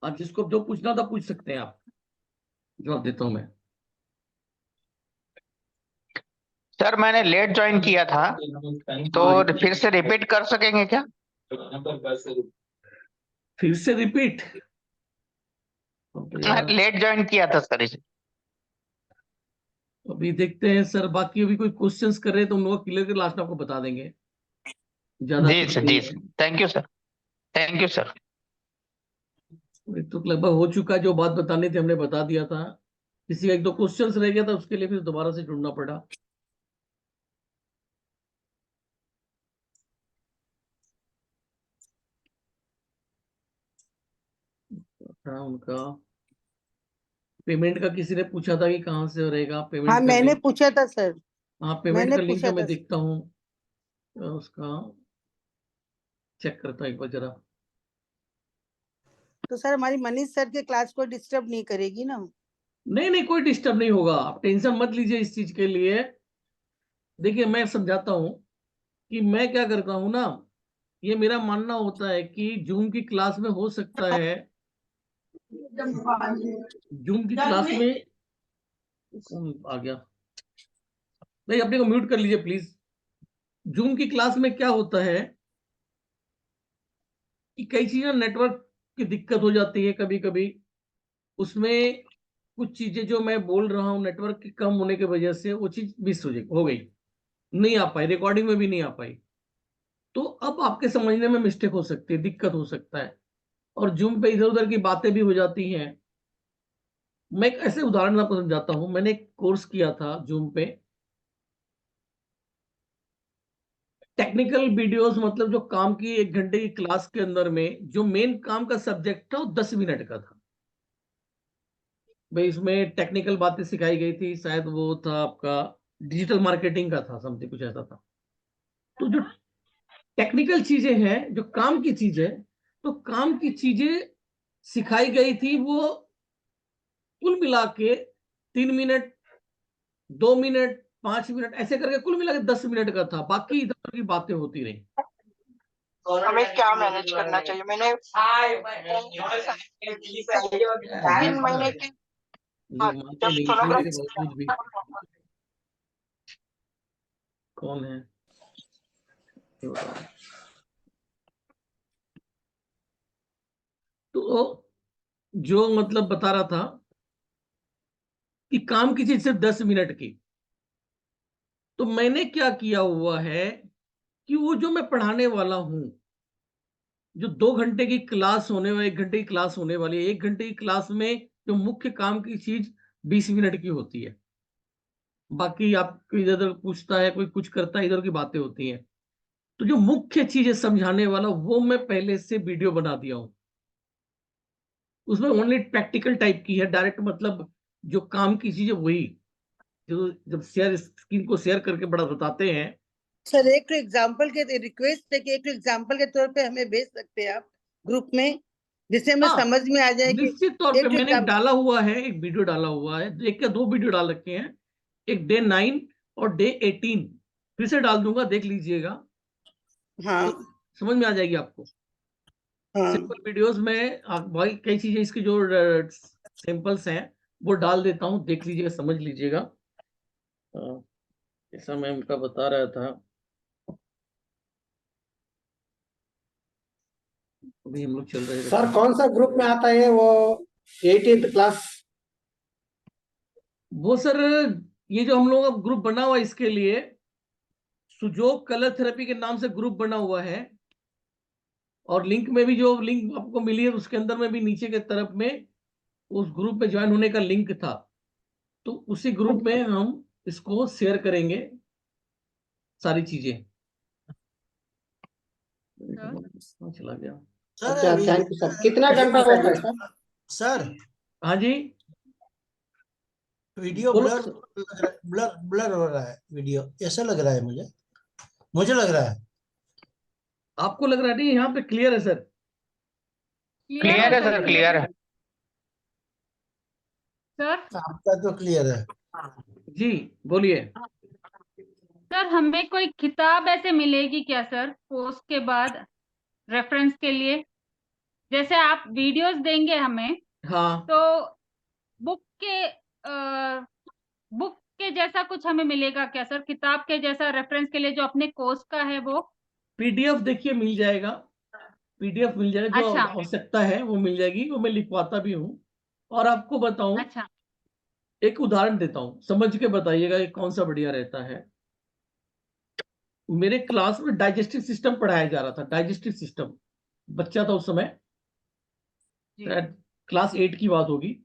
आज जिसको जो पूछना था पूछ सकते हैं आप, जवाब देता हूँ मैं। सर मैंने लेट ज्वाइन किया था, तो फिर से रिपीट कर सकेंगे क्या? फिर से रिपीट? लेट ज्वाइन किया था सर इसे। अभी देखते हैं सर, बाकी अभी कोई क्वेश्चंस कर रहे हैं तो उन लोग क्लियर कर लास्ट में आपको बता देंगे। ज्यादा जी कुछ सर, नहीं जी है। Sir, thank you sir, thank you sir. तो लगभग हो चुका है, जो बात बतानी थी हमने बता दिया था। किसी का एक दो क्वेश्चंस रह गया था, उसके लिए फिर दोबारा से जुड़ना पड़ा। था उनका पेमेंट का, किसी ने पूछा था कि कहाँ से रहेगा पेमेंट हाँ का मैंने लिंक। पूछा था सर, हाँ, पेमेंट मैंने का लिंक पूछा मैं था। देखता हूँ। उसका चेक करता हूँ एक बार जरा। तो सर हमारी मनीष सर के क्लास को डिस्टर्ब नहीं करेगी ना? नहीं नहीं, कोई डिस्टर्ब नहीं होगा, आप टेंशन मत लीजिए इस चीज के लिए। देखिए मैं समझाता हूँ कि मैं क्या करता हूँ ना। ये मेरा मानना होता है कि जूम की क्लास में हो सकता है, जूम की क्लास में कौन आ गया, नहीं अपने को म्यूट कर लीजिए प्लीज। जूम की क्लास में क्या होता है कि कई चीजें नेटवर्क की दिक्कत हो जाती है कभी कभी। उसमें कुछ चीजें जो मैं बोल रहा हूँ नेटवर्क की कम होने की वजह से वो चीज मिस हो गई, नहीं आ पाई, रिकॉर्डिंग में भी नहीं आ पाई। तो अब आपके समझने में मिस्टेक हो सकती है, दिक्कत हो सकता है, और जूम पे इधर उधर की बातें भी हो जाती हैं। मैं एक ऐसे उदाहरण आपको समझाता हूँ। मैंने एक कोर्स किया था जूम पे, टेक्निकल वीडियोस, मतलब जो काम की 1 घंटे की क्लास के अंदर में जो मेन काम का सब्जेक्ट था वो 10 मिनट का था। भाई इसमें टेक्निकल बातें सिखाई गई थी, शायद वो था आपका डिजिटल मार्केटिंग का था, समथिंग कुछ ऐसा था। तो जो टेक्निकल चीजें हैं, जो काम की चीजें, तो काम की चीजें सिखाई गई थी, वो कुल मिला के 3 मिनट, 2 मिनट, 5 मिनट ऐसे करके कुल मिला के 10 मिनट का था। बाकी इधर उधर की बातें होती रही। हमें क्या मैनेज करना चाहिए? मैंने 3 महीने की लोग मानते जब नहीं बोलने के बावजूद भी। कौन है? तो जो मतलब बता रहा था कि काम की चीज सिर्फ 10 मिनट की, तो मैंने क्या किया हुआ है कि वो जो मैं पढ़ाने वाला हूं, जो 2 घंटे की क्लास होने वाली, 1 घंटे की क्लास होने वाली है, 1 घंटे की क्लास में जो मुख्य काम की चीज 20 मिनट की होती है। बाकी आपको इधर उधर पूछता है, कोई कुछ करता है, इधर की बातें होती हैं। तो जो मुख्य चीज है समझाने वाला, वो मैं पहले से वीडियो बना दिया हूं। उसमें ओनली प्रैक्टिकल टाइप की है, डायरेक्ट मतलब जो काम की चीज है वही, जो जब शेयर स्क्रीन को शेयर करके बड़ा बताते हैं। सर एक एग्जांपल के रिक्वेस्ट है कि एक एग्जांपल के तौर पे हमें भेज सकते हैं आप ग्रुप में, जिससे हमें हाँ, समझ में आ जाए कि निश्चित तौर पे एक मैंने एक एग्जांपल। डाला हुआ है, एक वीडियो डाला हुआ है, एक या दो वीडियो डाल रखे हैं। एक डे 9 और डे 18 फिर से डाल दूंगा, देख लीजिएगा हाँ तो समझ में आ जाएगी आपको। हाँ सिंपल वीडियोस में भाई कई चीजें इसकी जो सैंपल्स हैं वो डाल देता हूँ, देख लीजिएगा, समझ लीजिएगा। जैसा मैं उनका बता रहा था, अभी हम लोग चल रहे थे। सर कौन सा ग्रुप में आता है वो 18th क्लास? वो सर, ये जो हम लोग का ग्रुप बना हुआ है, इसके लिए सुजोग कलर थेरेपी के नाम से ग्रुप बना हुआ है। और लिंक में भी, जो लिंक आपको मिली है उसके अंदर में भी नीचे के तरफ में उस ग्रुप में ज्वाइन होने का लिंक था। तो उसी ग्रुप में हम इसको शेयर करेंगे सारी चीजें। कहाँ चला गया? सर अच्छा, अभी थैंक यू सर। कितना घंटा होगा सर? सर हाँ जी, वीडियो बोलो। ब्लर ब्लर हो रहा है वीडियो, ऐसा लग रहा है मुझे लग रहा है। आपको लग रहा है? नहीं, यहाँ पे क्लियर है सर। क्लियर है सर, क्लियर है। सर आपका तो क्लियर है। जी बोलिए। सर हमें कोई किताब ऐसे मिलेगी क्या सर पोस्ट के बाद रेफरेंस के लिए? जैसे आप वीडियोस देंगे हमें, हाँ, तो बुक के बुक के जैसा कुछ हमें मिलेगा क्या सर? किताब के जैसा रेफरेंस के लिए जो अपने कोर्स का है वो? पीडीएफ देखिए मिल जाएगा, पीडीएफ मिल जाएगा, जो अच्छा, आवश्यकता है वो मिल जाएगी, वो मैं लिखवाता भी हूँ। और आपको बताऊं, अच्छा, एक उदाहरण देता हूँ, समझ के बताइएगा कि कौन सा बढ़िया रहता है। मेरे क्लास में डाइजेस्टिव सिस्टम पढ़ाया जा रहा था, डाइजेस्टिव सिस्टम। बच्चा था उस समय, जी, शायद क्लास 8 की बात होगी।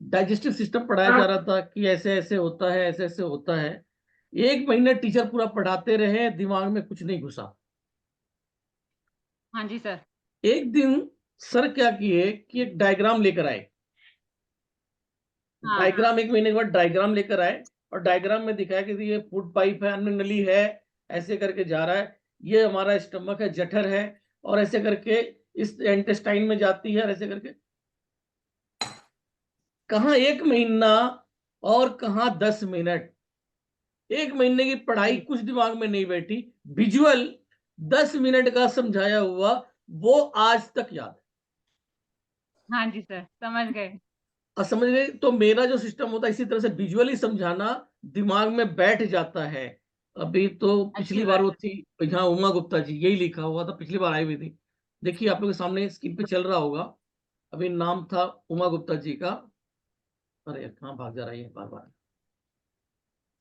डाइजेस्टिव सिस्टम पढ़ाया जा रहा था कि ऐसे ऐसे होता है, ऐसे ऐसे होता है। 1 महीने टीचर पूरा पढ़ाते रहे, दिमाग में कुछ नहीं घुसा। हाँ जी सर। एक दिन सर क्या किए कि एक डायग्राम लेकर आए। हाँ, डायग्राम 1 महीने के बाद डायग्राम लेकर आए, और डायग्राम में दिखाया कि ये फूड पाइप है, अन्न नली है, ऐसे करके जा रहा है, ये हमारा स्टमक है, जठर है, और ऐसे करके इस इंटेस्टाइन में जाती है, और ऐसे करके। कहाँ 1 महीना और कहाँ 10 मिनट। 1 महीने की पढ़ाई जी, कुछ दिमाग में नहीं बैठी। विजुअल 10 मिनट का समझाया हुआ वो आज तक याद है। हाँ जी सर, समझ गए। और समझ गए? तो मेरा जो सिस्टम होता है इसी तरह से विजुअली समझाना, दिमाग में बैठ जाता है। अभी तो अच्छी पिछली बार बात वो है। थी यहाँ उमा गुप्ता जी, यही लिखा हुआ था, पिछली बार आई हुई थी। देखिए आप लोग के सामने स्क्रीन पे चल रहा होगा। अभी नाम था उमा गुप्ता जी का। अरे कहाँ भाग जा रही है बार बार,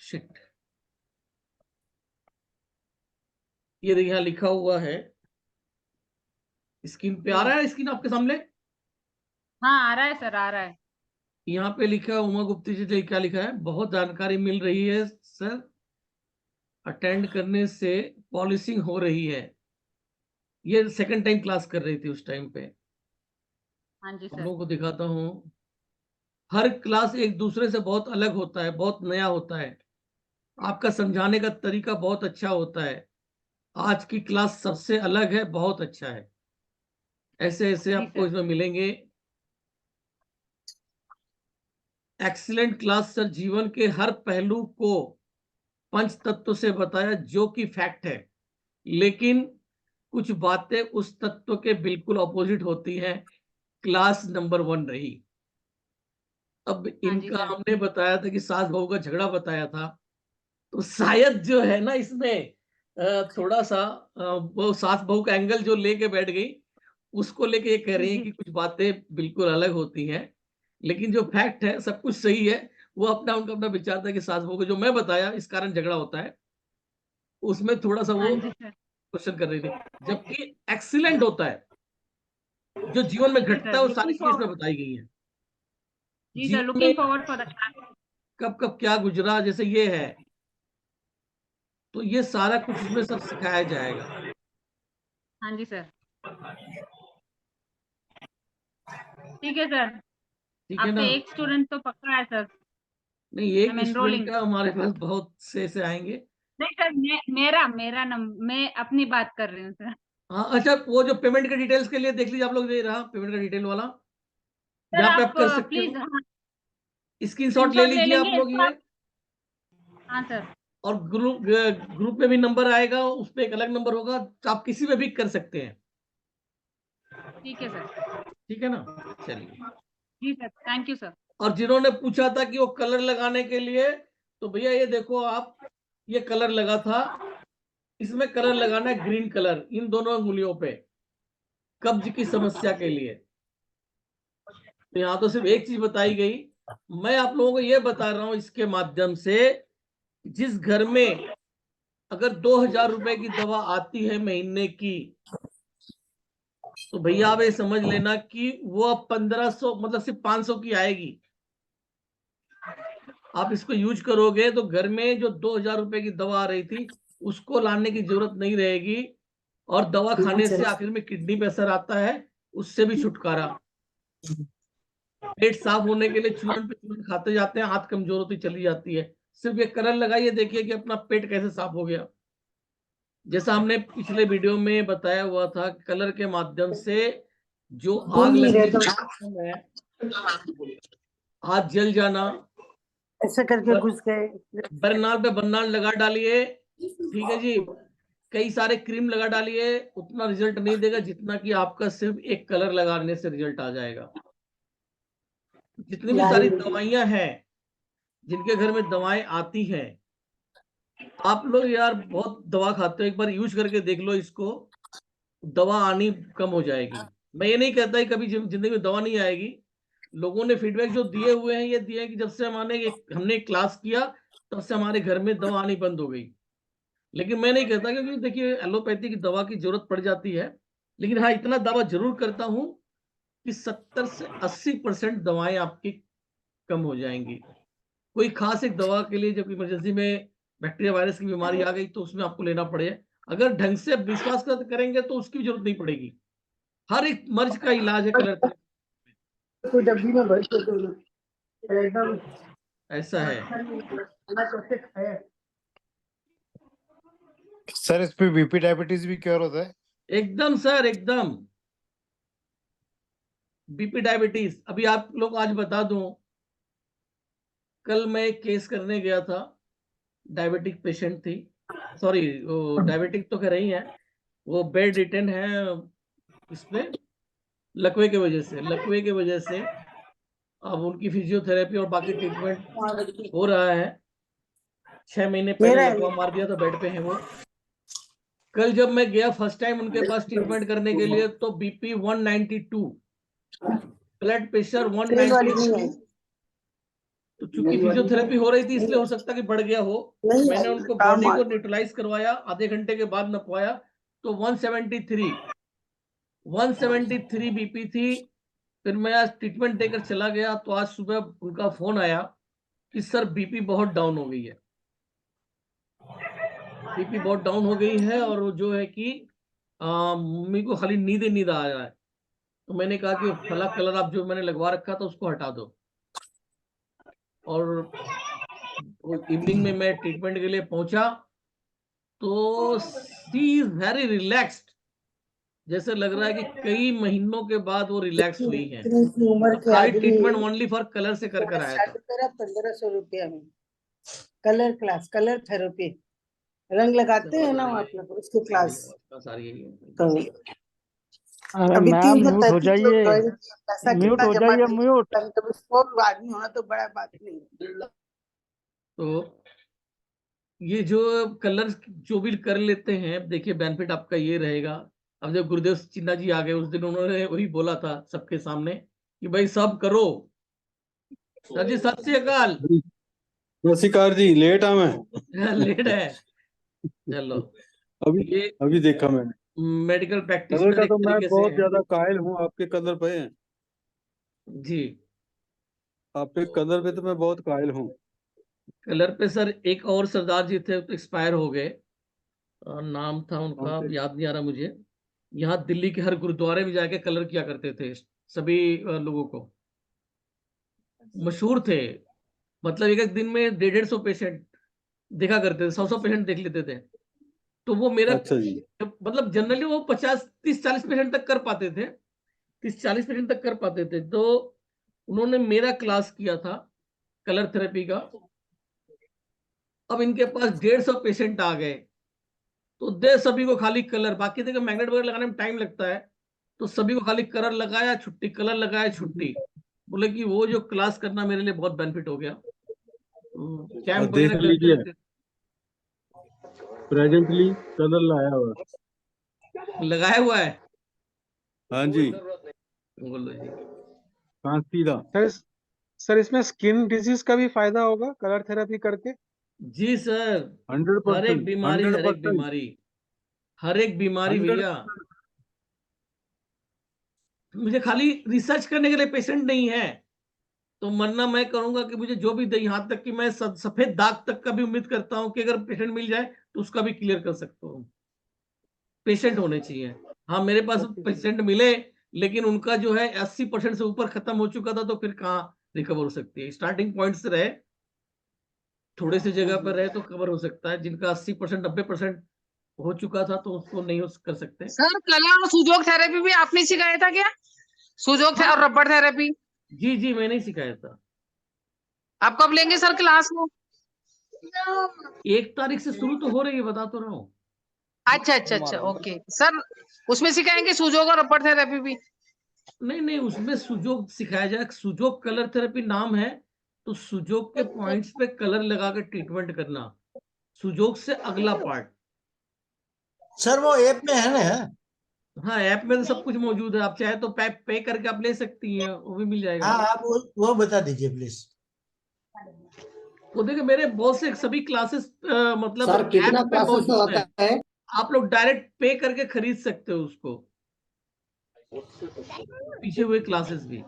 शिट। ये देखिए यहाँ लिखा हुआ है, स्क्रीन पे आ जी, रहा है, स्क्रीन आपके सामने। हाँ आ रहा है सर, आ रहा है। यहाँ पे लिखा है उमा गुप्ता जी ने क्या लिखा है, बहुत जानकारी मिल रही है सर, अटेंड करने से पॉलिशिंग हो रही है। ये सेकंड टाइम क्लास कर रही थी उस टाइम पे। हाँ जी आप सर। लोगों को दिखाता हूँ। हर क्लास एक दूसरे से बहुत अलग होता है, बहुत नया होता है। आपका समझाने का तरीका बहुत अच्छा होता है। आज की क्लास सबसे अलग है, बहुत अच्छा है। ऐसे ऐसे जी आपको सर। इसमें मिलेंगे। एक्सीलेंट क्लास सर, जीवन के हर पहलू को पंच तत्व से बताया जो कि फैक्ट है, लेकिन कुछ बातें उस तत्व के बिल्कुल ऑपोजिट होती हैं। क्लास नंबर 1 रही। अब हाँ जी इनका सर। हमने बताया था कि सास बहू का झगड़ा बताया था, तो शायद जो है ना इसमें थोड़ा सा वो सास बहू का एंगल जो लेके बैठ गई, उसको लेके ये कह रही है जी, कि कुछ बातें बिल्कुल अलग होती हैं। लेकिन जो फैक्ट है सब कुछ सही है। वो अपना उनका अपना विचार था कि सास बहू को जो मैं बताया इस कारण झगड़ा होता है, उसमें थोड़ा सा हाँ वो जी सर। क्वेश्चन कर रही थी। जबकि एक्सीलेंट होता है, जो जीवन में जी घटता सर, है वो सारी लुकिंग चीजें इसमें फॉर बताई गई हैं। जी सर, जीवन में looking forward for the class. कब कब क्या गुजरा, जैसे ये है, तो ये सारा कुछ इसमें सब सिखाया जाएगा। हाँ जी सर। ठीक है सर। ठीक है आपसे ना? एक स्टूडेंट तो पक्का है सर। नहीं, आई एम एक स्टूडेंट एनरोलिंग। का हमारे पास बहुत से आएंगे। नहीं सर, मेरा मेरा मैं अपनी बात कर रही हूँ सर। हाँ अच्छा, वो जो पेमेंट के डिटेल्स के लिए देख लीजिए, आप लोग दे रहा पेमेंट का डिटेल वाला, सर जहाँ पे आप आप कर सकते प्लीज, हो। हाँ, स्क्रीनशॉट ले स्क्रीनशॉट ले लीजिए आप लेंगे लोग इसको ये। आप। हाँ सर। और ग्रुप में भी नंबर आएगा, उस पर एक अलग नंबर होगा, तो आप किसी में भी कर सकते हैं। ठीक है सर। ठीक है ना? चलिए। जी सर, थैंक यू सर। और जिन्होंने पूछा था कि वो कलर लगाने के लिए, तो भैया ये देखो आप, ये कलर लगा था, इसमें कलर लगाना है ग्रीन कलर इन दोनों अंगुलियों पे, कब्ज की समस्या के लिए। तो यहाँ तो सिर्फ एक चीज बताई गई। मैं आप लोगों को ये बता रहा हूं इसके माध्यम से, जिस घर में अगर 2,000 रुपए की दवा आती है महीने की, तो भैया आप ये समझ लेना कि वो अब 1,500 मतलब सिर्फ 500 की आएगी। आप इसको यूज करोगे तो घर में जो 2,000 रुपए की दवा आ रही थी उसको लाने की जरूरत नहीं रहेगी। और दवा खाने से आखिर में किडनी पे असर आता है, उससे भी छुटकारा। पेट साफ होने के लिए चूरन पे चूरन खाते जाते हैं, आंत कमजोर होती चली जाती है। सिर्फ ये कलर लगाइए, देखिए कि अपना पेट कैसे साफ हो गया। जैसा हमने पिछले वीडियो में बताया हुआ था, कलर के माध्यम से जो आग लगने का सिस्टम है, हाथ जल जाना, ऐसे करके घुस गए। बरनाल पे बरनाल लगा डालिए। ठीक है जी। कई सारे क्रीम लगा डालिए, उतना रिजल्ट नहीं देगा जितना कि आपका सिर्फ एक कलर लगाने से रिजल्ट आ जाएगा। जितनी भी सारी दवाइयां हैं, जिनके घर में दवाएं आती हैं, आप लोग यार बहुत दवा खाते हो, एक बार यूज करके देख लो इसको, दवा आनी कम हो जाएगी। मैं ये नहीं कहता कि कभी जिंदगी में दवा नहीं आएगी। लोगों ने फीडबैक जो दिए हुए हैं, ये दिए हैं कि जब से हमने क्लास किया, तब से हमारे घर में दवा आनी बंद हो गई। लेकिन मैं नहीं कहता, क्योंकि देखिए एलोपैथी की दवा की जरूरत पड़ जाती है। लेकिन हाँ, इतना दावा जरूर करता हूं कि 70 से 80% दवाएं आपकी कम हो जाएंगी। कोई खास एक दवा के लिए जब इमरजेंसी में बैक्टीरिया वायरस की बीमारी आ गई तो उसमें आपको लेना पड़े, अगर ढंग से विश्वास करेंगे तो उसकी जरूरत नहीं पड़ेगी। हर एक मर्ज का इलाज है कलर थेरेपी। तो डब्बी में भर के दो एकदम ऐसा है। सर इस पे बीपी डायबिटीज भी क्योर होता है? एकदम सर, एकदम। बीपी डायबिटीज अभी आप लोग आज बता दूं, कल मैं एक केस करने गया था, डायबिटिक पेशेंट थी, सॉरी वो डायबिटिक तो कह रही है, वो बेड रिटर्न है इसमें लकवे की वजह से अब उनकी फिजियोथेरेपी और बाकी ट्रीटमेंट हो रहा है। 6 महीने पहले लकवा मार दिया था, बेड पे है वो। कल जब मैं गया फर्स्ट टाइम उनके पास ट्रीटमेंट करने के लिए, तो बीपी 192, ब्लड प्रेशर 192। तो चूंकि फिजियोथेरेपी हो रही थी इसलिए हो सकता कि बढ़ गया हो। मैंने उनको बॉडी को न्यूट्रलाइज करवाया, आधे घंटे के बाद नपवाया तो 173 बीपी थी। फिर मैं आज ट्रीटमेंट देकर चला गया तो आज सुबह उनका फोन आया कि सर बीपी बहुत डाउन हो गई है, बीपी बहुत डाउन हो गई है, और जो है कि मम्मी को खाली नींद आ रहा है। तो मैंने कहा कि फला कलर आप जो मैंने लगवा रखा था उसको हटा दो। और इवनिंग में मैं ट्रीटमेंट के लिए पहुंचा तो शी इज वेरी रिलैक्स्ड, जैसे लग रहा है कि कई महीनों के बाद वो रिलैक्स हुई है। सारी ट्रीटमेंट ओनली फॉर कलर से कर आया था। 1500 रुपया में कलर क्लास, कलर थेरेपी, रंग लगाते हैं ना आप लोग, उसके क्लास। सारी तो अरे अभी मैम 335 म्यूट हो जाइए, पैसा म्यूट कितना हो जमा जाइए, किया? म्यूट। कभी 100 आदमी होना तो बड़ा बात नहीं। तो ये जो कलर जो भी कर लेते हैं, देखिए बेनिफिट आपका ये रहेगा। अब जब गुरुदेव चिन्ना जी आ गए उस दिन उन्होंने वही बोला था सबके सामने कि भाई सब करो। सर जी सत श्री अकाल। नमस्कार जी, लेट आ मैं। लेट है, चलो। अभी ये अभी देखा मैंने मेडिकल कलर प्रैक्टिशनर का, एक तो मैं तरीके से बहुत है। ज्यादा कायल हूँ आपके कलर पे। जी, आपके कलर पे तो मैं बहुत कायल हूँ। कलर पे सर एक और सरदार जी थे तो एक्सपायर हो गए, नाम था कौन उनका से? याद नहीं आ रहा मुझे। यहाँ दिल्ली के हर गुरुद्वारे में जाके कलर किया करते थे सभी लोगों को, मशहूर थे। मतलब एक एक दिन में 150 पेशेंट देखा करते थे, 100 पेशेंट देख लेते थे। तो वो मेरा अच्छा जी। मतलब जनरली वो 50-30-40 पेशेंट तक कर पाते थे, 30-40 पेशेंट तक कर पाते थे। तो उन्होंने मेरा क्लास किया था कलर थेरेपी का। अब इनके पास 150 पेशेंट आ गए तो दे सभी को खाली कलर, बाकी देखो मैग्नेट वगैरह लगाने में टाइम लगता है, तो सभी को खाली कलर लगाया छुट्टी, कलर लगाया छुट्टी। बोले कि वो जो क्लास करना मेरे लिए बहुत बेनिफिट हो गया। कैंप देख वगैरह करते लीजिए, रहते, प्रेजेंटली कलर लाया हुआ। लगाया हुआ है। हाँ जी, बोलो जी। कांसीदा। सर इसमें स्किन डिजीज का भी फायदा होगा कलर थेरेपी करके? जी सर, हर एक 100%, बीमारी, हर एक 100%, बीमारी, हर एक बीमारी 100। भैया। मुझे खाली रिसर्च करने के लिए पेशेंट नहीं है, तो मरना मैं करूंगा कि मुझे जो भी दे, यहां तक कि मैं सफेद दाग तक का भी उम्मीद करता हूं कि अगर पेशेंट मिल जाए तो उसका भी क्लियर कर सकता हूं। पेशेंट होने चाहिए। हाँ, मेरे पास पेशेंट मिले लेकिन उनका जो है 80% से ऊपर खत्म हो चुका था, तो फिर कहाँ रिकवर हो सकती है। स्टार्टिंग पॉइंट से रहे, थोड़े से जगह पर रहे तो कवर हो सकता है। जिनका 80% 90% हो चुका था तो उसको नहीं कर सकते। सर कलर और सुजोग थेरेपी भी आपने सिखाया था क्या? सुजोग हाँ, और रबड़ थेरेपी जी जी, मैंने ही सिखाया था। आप कब लेंगे सर क्लास में? 1 तारीख से शुरू तो हो रही है, बता तो रहा हूँ। अच्छा अच्छा अच्छा, ओके सर। उसमें सिखाएंगे सुजोग और रबर थेरेपी भी? नहीं नहीं, उसमें सुजोग सिखाया जाए। सुजोग कलर थेरेपी नाम है, तो सुजोग के पॉइंट्स पे कलर लगा के ट्रीटमेंट करना, सुजोग से अगला पार्ट। सर वो ऐप में है ना? हाँ, ऐप में तो सब कुछ मौजूद है, आप चाहे तो पे करके आप ले सकती हैं, वो भी मिल जाएगा। हाँ, आप वो बता दीजिए प्लीज। वो देखिए, मेरे बहुत से सभी क्लासेस मतलब सर कितना ऐप पे क्लासेस मौजूद है, होता है? आप लोग डायरेक्ट पे करके खरीद सकते हो उसको, पीछे हुए क्लासेस भी।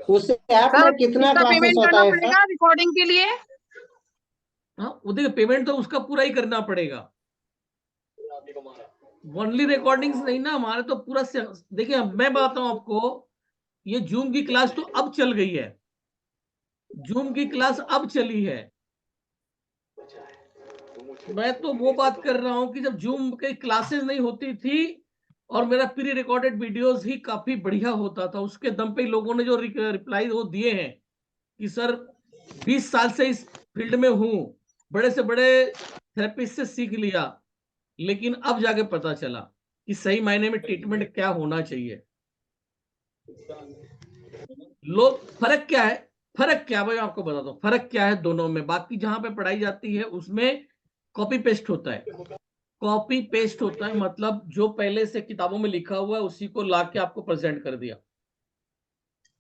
उस ऐप सर में कितना कितना क्लासेस पेमेंट होता करना है सर? पड़ेगा रिकॉर्डिंग के लिए? हाँ, वो देखिए, पेमेंट तो उसका पूरा ही करना पड़ेगा, ओनली रिकॉर्डिंग्स नहीं ना, हमारे तो पूरा देखिए, मैं बताता हूँ आपको, ये जूम की क्लास तो अब चल गई है, जूम की क्लास अब चली है। मैं तो वो बात कर रहा हूं कि जब जूम की क्लासेस नहीं होती थी और मेरा प्री रिकॉर्डेड वीडियोस ही काफी बढ़िया होता था, उसके दम पे लोगों ने जो रिप्लाई वो दिए हैं कि सर 20 साल से इस फील्ड में हूं, बड़े से बड़े थेरेपिस्ट से सीख लिया, लेकिन अब जाके पता चला कि सही मायने में ट्रीटमेंट क्या होना चाहिए। लोग फर्क क्या है, फर्क क्या भाई आपको बताता हूँ, फर्क क्या है दोनों में। बाकी जहां पे पढ़ाई जाती है उसमें कॉपी पेस्ट होता है, कॉपी पेस्ट होता है मतलब जो पहले से किताबों में लिखा हुआ है उसी को लाके आपको प्रेजेंट कर दिया,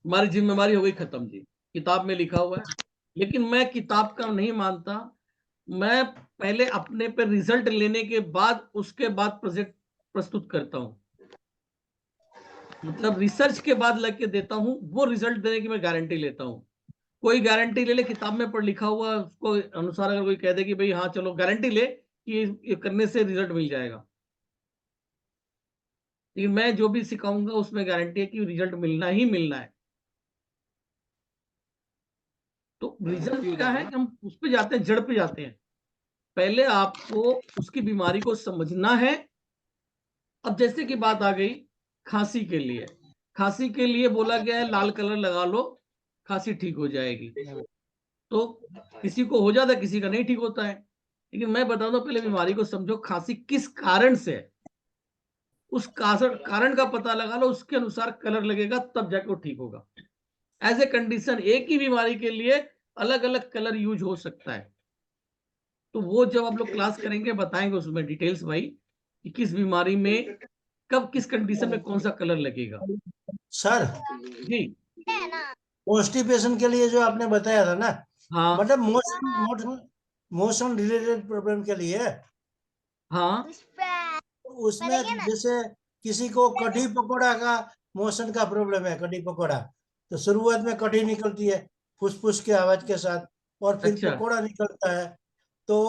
हमारी जिम्मेवारी हो गई खत्म जी, किताब में लिखा हुआ है। लेकिन मैं किताब का नहीं मानता, मैं पहले अपने पे रिजल्ट लेने के बाद उसके बाद प्रोजेक्ट प्रस्तुत करता हूं, मतलब रिसर्च के बाद लेके देता हूं, वो रिजल्ट देने की मैं गारंटी लेता हूं। कोई गारंटी ले ले, किताब में पढ़ लिखा हुआ उसको अनुसार अगर कोई कह दे कि भाई हाँ चलो गारंटी ले कि ये करने से रिजल्ट मिल जाएगा, लेकिन मैं जो भी सिखाऊंगा उसमें गारंटी है कि रिजल्ट मिलना ही मिलना है। तो रिजल्ट क्या है कि हम उस पे जाते हैं, जड़ पे जाते हैं। पहले आपको उसकी बीमारी को समझना है। अब जैसे कि बात आ गई खांसी के लिए, खांसी के लिए बोला गया है लाल कलर लगा लो, खांसी ठीक हो जाएगी। तो किसी को हो जाता है, किसी का नहीं ठीक होता है, लेकिन मैं बता दूं पहले बीमारी को समझो, खांसी किस कारण से है, उस कारण का पता लगा लो, उसके अनुसार कलर लगेगा, तब जाके वो ठीक होगा। एज ए कंडीशन एक ही बीमारी के लिए अलग अलग कलर यूज हो सकता है, तो वो जब आप लोग क्लास करेंगे बताएंगे उसमें डिटेल्स भाई कि किस बीमारी में कब किस कंडीशन में कौन सा कलर लगेगा। सर जी कॉन्स्टिपेशन के लिए जो आपने बताया था ना, हाँ मतलब मोशन मोशन रिलेटेड प्रॉब्लम के लिए, हाँ, उसमें जैसे किसी को कढ़ी पकौड़ा का मोशन का प्रॉब्लम है, कढ़ी पकौड़ा, तो शुरुआत में कढ़ी निकलती है फुसफुस के आवाज के साथ, और फिर अच्छा, पकौड़ा निकलता है, तो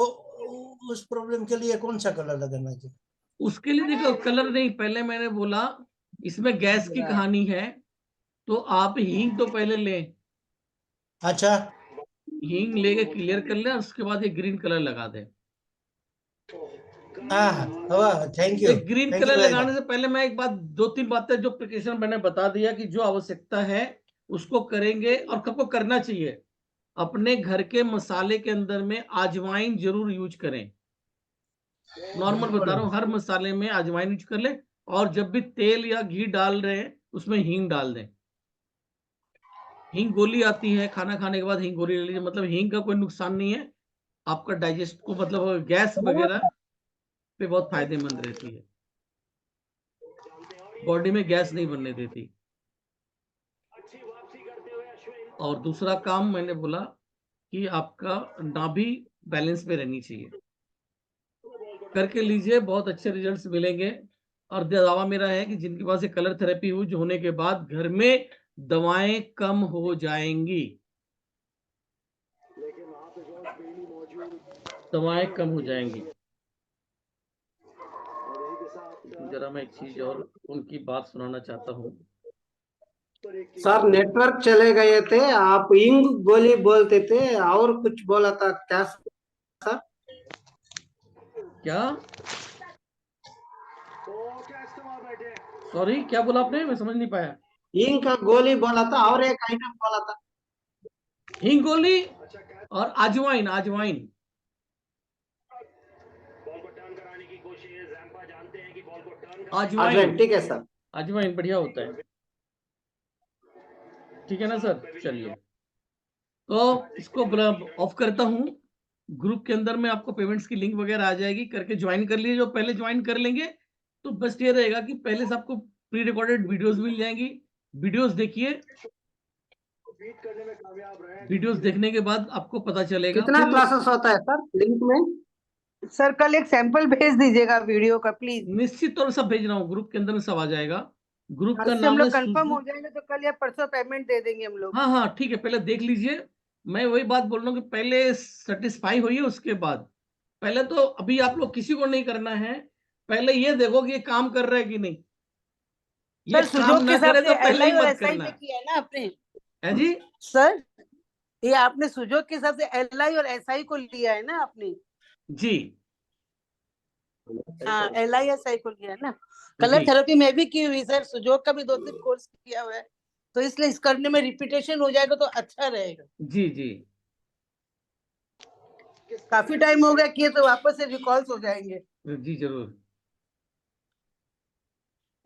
उस प्रॉब्लम के लिए कौन सा कलर लगाना चाहिए? उसके लिए देखो कलर नहीं, पहले मैंने बोला इसमें गैस की कहानी है, तो आप हींग तो पहले लें, अच्छा, हींग लेके क्लियर कर लें, उसके बाद ये ग्रीन कलर लगा दें। हाँ, थैंक ये you, green thank you colour very लगाने मच। से पहले मैं एक बात, दो तीन बातें जो प्रिकॉशन मैंने बता दिया कि जो आवश्यकता है उसको करेंगे, और सबको करना चाहिए। अपने घर के मसाले के अंदर में अजवाइन जरूर यूज करें, नॉर्मल बता रहा हूँ, हर मसाले में अजवाइन यूज कर ले, और जब भी तेल या घी डाल रहे हैं उसमें हींग डाल दें। हींग गोली आती है, खाना खाने के बाद हींग गोली ले लीजिए, मतलब हींग का कोई नुकसान नहीं है, आपका डाइजेस्ट को मतलब गैस वगैरह पे बहुत फायदेमंद रहती है, बॉडी में गैस नहीं बनने देती। और दूसरा काम मैंने बोला कि आपका नाभि बैलेंस में रहनी चाहिए, करके लीजिए, बहुत अच्छे रिजल्ट्स मिलेंगे। और दावा मेरा है कि जिनके पास ये कलर थेरेपी यूज होने के बाद घर में दवाएं कम हो जाएंगी, दवाएं कम हो जाएंगी। जरा मैं एक चीज और उनकी बात सुनाना चाहता हूँ। सर नेटवर्क चले गए थे, आप इंग गोली बोलते थे और कुछ बोला था क्या सर? क्या, सॉरी क्या बोला आपने, मैं समझ नहीं पाया। इंग का गोली बोला था और एक आइटम बोला था। हींग गोली और अजवाइन, अजवाइन अजवाइन, ठीक है सर। अजवाइन बढ़िया होता है। ठीक है ना सर? चलिए, तो इसको ऑफ करता हूँ। ग्रुप के अंदर में आपको पेमेंट्स की लिंक वगैरह आ जाएगी, करके ज्वाइन कर लीजिए। जो पहले ज्वाइन कर लेंगे तो बस ये रहेगा कि पहले से आपको प्री रिकॉर्डेड वीडियोस मिल जाएंगी। वीडियोस देखिए, वीडियोस देखने के बाद आपको पता चलेगा। कितना फिर क्लासेस होता है सर लिंक में? सर कल एक सैंपल भेज दीजिएगा वीडियो का प्लीज। निश्चित तौर से सब भेज रहा हूँ, ग्रुप के अंदर में सब आ जाएगा। ग्रुप आज का से हम नाम है लोग कंफर्म हो जाएंगे तो कल या परसों पेमेंट दे देंगे हम लोग। हाँ हाँ ठीक है, पहले देख लीजिए। मैं वही बात बोल रहा हूँ कि पहले सेटिस्फाई होइए, उसके बाद। पहले तो अभी आप लोग किसी को नहीं करना है, पहले ये देखो कि ये काम कर रहा है कि नहीं। ये सर काम सुजोग के ना हिसाब करे से तो पहले एलआई ही और मत एसआई करना पे किया है ना आपने? है जी। सर ये आपने सुजोग के हिसाब से एलआई और एसआई को लिया है ना आपने? जी हाँ एलआई एसआई को लिया है ना। कलर जी थेरेपी में भी की हुई सर, सुजोग का भी 2-3 कोर्स किया हुआ है, तो इसलिए इस करने में रिपीटेशन हो जाएगा तो अच्छा रहेगा। जी जी काफी टाइम हो गया किए तो वापस से रिकॉल्स हो जाएंगे, जी जरूर।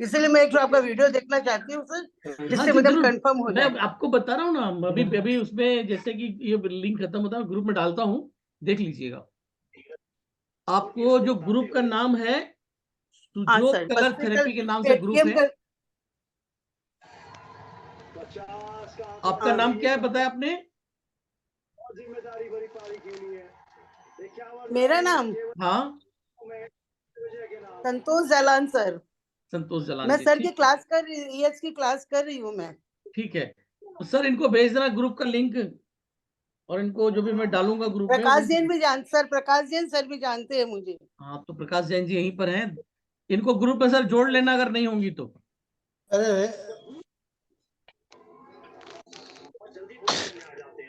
इसलिए मैं एक बार आपका वीडियो देखना चाहती हूँ सर, हाँ जिससे जी मतलब जरूर, कंफर्म हो मैं जाए। आपको बता रहा हूँ ना। अभी अभी उसमें जैसे कि ये लिंक खत्म होता है, ग्रुप में डालता हूँ, देख लीजिएगा। आपको जो ग्रुप का नाम है हाँ सुजोग सर, कलर थेरेपी के नाम से ग्रुप पेटीएम है। का। आपका नाम क्या है बताया आपने? मेरा नाम हाँ संतोष जालान सर। संतोष जलान मैं जी, सर की ठीक क्लास कर रही, ईएस की क्लास कर रही हूँ मैं। ठीक है। तो सर इनको भेज देना ग्रुप का लिंक, और इनको जो भी मैं डालूंगा ग्रुप में प्रकाश वो। जैन भी सर प्रकाश जैन सर भी जानते हैं मुझे। हाँ तो प्रकाश जैन जी यहीं पर हैं, इनको ग्रुप में सर जोड़ लेना अगर नहीं होंगी तो। अरे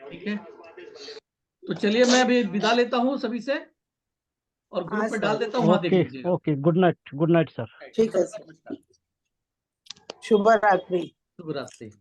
ठीक है, तो चलिए मैं अभी विदा लेता हूँ सभी से, और हाँ ग्रुप में डाल सर, देता हूँ, वहां देख ओके लीजिएगा। Okay, good night sir. ठीक है सर, शुभ रात्रि। शुभ रात्रि।